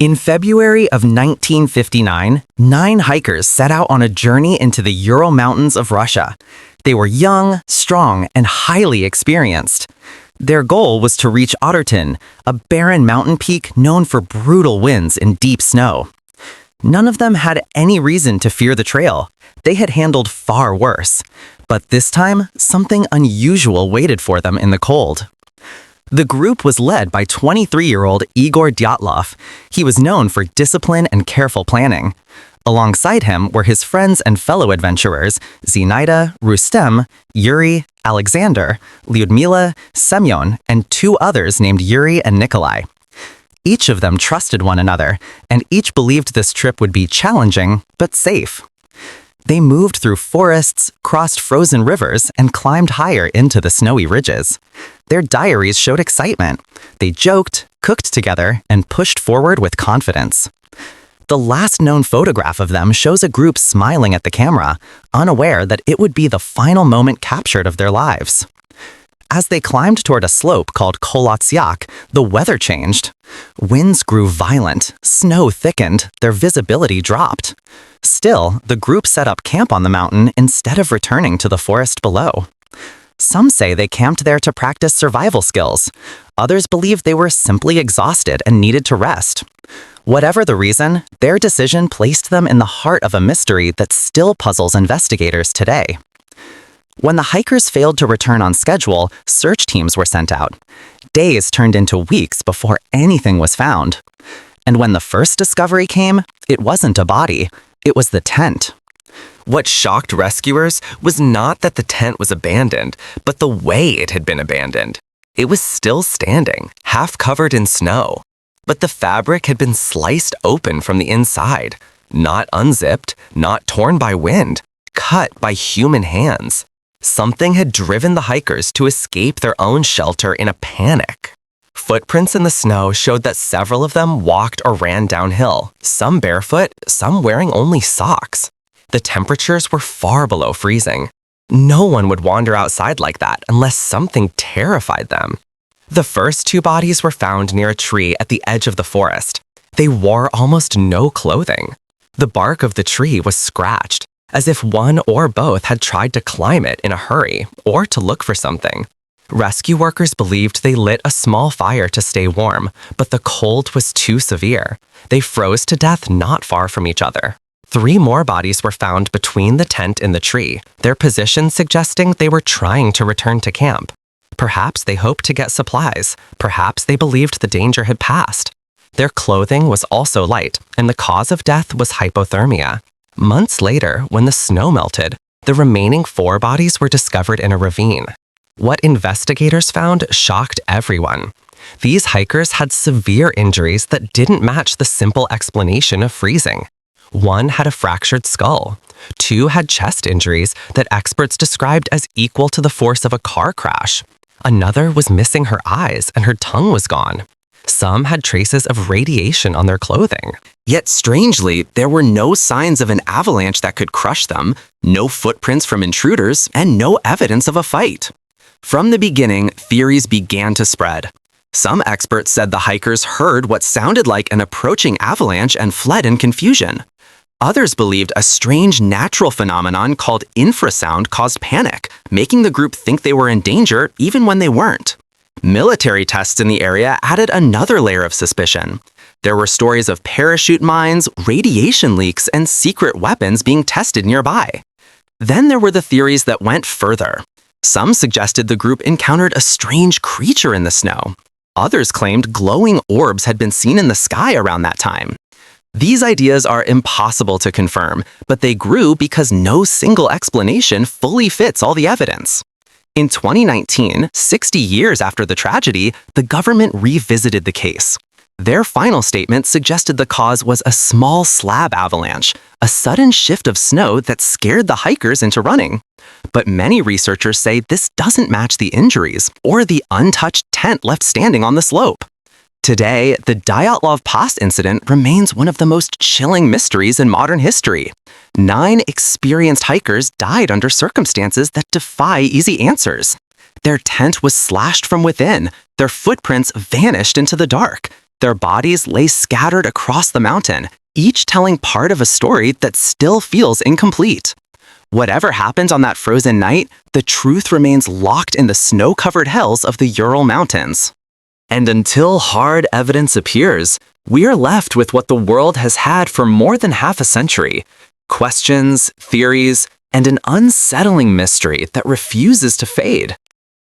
In February of 1959, 9 hikers set out on a journey into the Ural Mountains of Russia. They were young, strong, and highly experienced. Their goal was to reach Otterton, a barren mountain peak known for brutal winds and deep snow. None of them had any reason to fear the trail. They had handled far worse. But this time, something unusual waited for them in the cold. The group was led by 23-year-old Igor Dyatlov. He was known for discipline and careful planning. Alongside him were his friends and fellow adventurers, Zinaida, Rustem, Yuri, Alexander, Lyudmila, Semyon, and 2 others named Yuri and Nikolai. Each of them trusted one another, and each believed this trip would be challenging, but safe. They moved through forests, crossed frozen rivers, and climbed higher into the snowy ridges. Their diaries showed excitement. They joked, cooked together, and pushed forward with confidence. The last known photograph of them shows a group smiling at the camera, unaware that it would be the final moment captured of their lives. As they climbed toward a slope called Kolotsyak, the weather changed. Winds grew violent, snow thickened, their visibility dropped. Still, the group set up camp on the mountain instead of returning to the forest below. Some say they camped there to practice survival skills. Others believe they were simply exhausted and needed to rest. Whatever the reason, their decision placed them in the heart of a mystery that still puzzles investigators today. When the hikers failed to return on schedule, search teams were sent out. Days turned into weeks before anything was found. And when the first discovery came, it wasn't a body, it was the tent. What shocked rescuers was not that the tent was abandoned, but the way it had been abandoned. It was still standing, half covered in snow. But the fabric had been sliced open from the inside, not unzipped, not torn by wind, cut by human hands. Something had driven the hikers to escape their own shelter in a panic. Footprints in the snow showed that several of them walked or ran downhill, some barefoot, some wearing only socks. The temperatures were far below freezing. No one would wander outside like that unless something terrified them. The first 2 bodies were found near a tree at the edge of the forest. They wore almost no clothing. The bark of the tree was scratched, as if one or both had tried to climb it in a hurry or to look for something. Rescue workers believed they lit a small fire to stay warm, but the cold was too severe. They froze to death not far from each other. 3 more bodies were found between the tent and the tree, their position suggesting they were trying to return to camp. Perhaps they hoped to get supplies. Perhaps they believed the danger had passed. Their clothing was also light, and the cause of death was hypothermia. Months later, when the snow melted, the remaining 4 bodies were discovered in a ravine. What investigators found shocked everyone. These hikers had severe injuries that didn't match the simple explanation of freezing. 1 had a fractured skull. 2 had chest injuries that experts described as equal to the force of a car crash. Another was missing her eyes and her tongue was gone. Some had traces of radiation on their clothing. Yet strangely, there were no signs of an avalanche that could crush them, no footprints from intruders, and no evidence of a fight. From the beginning, theories began to spread. Some experts said the hikers heard what sounded like an approaching avalanche and fled in confusion. Others believed a strange natural phenomenon called infrasound caused panic, making the group think they were in danger even when they weren't. Military tests in the area added another layer of suspicion. There were stories of parachute mines, radiation leaks, and secret weapons being tested nearby. Then there were the theories that went further. Some suggested the group encountered a strange creature in the snow. Others claimed glowing orbs had been seen in the sky around that time. These ideas are impossible to confirm, but they grew because no single explanation fully fits all the evidence. In 2019, 60 years after the tragedy, the government revisited the case. Their final statement suggested the cause was a small slab avalanche, a sudden shift of snow that scared the hikers into running. But many researchers say this doesn't match the injuries or the untouched tent left standing on the slope. Today, the Dyatlov Pass Incident remains one of the most chilling mysteries in modern history. 9 experienced hikers died under circumstances that defy easy answers. Their tent was slashed from within, their footprints vanished into the dark, Their bodies lay scattered across the mountain, each telling part of a story that still feels incomplete. Whatever happened on that frozen night, the truth remains locked in the snow-covered hills of the Ural Mountains. And until hard evidence appears, we are left with what the world has had for more than half a century: questions, theories, and an unsettling mystery that refuses to fade.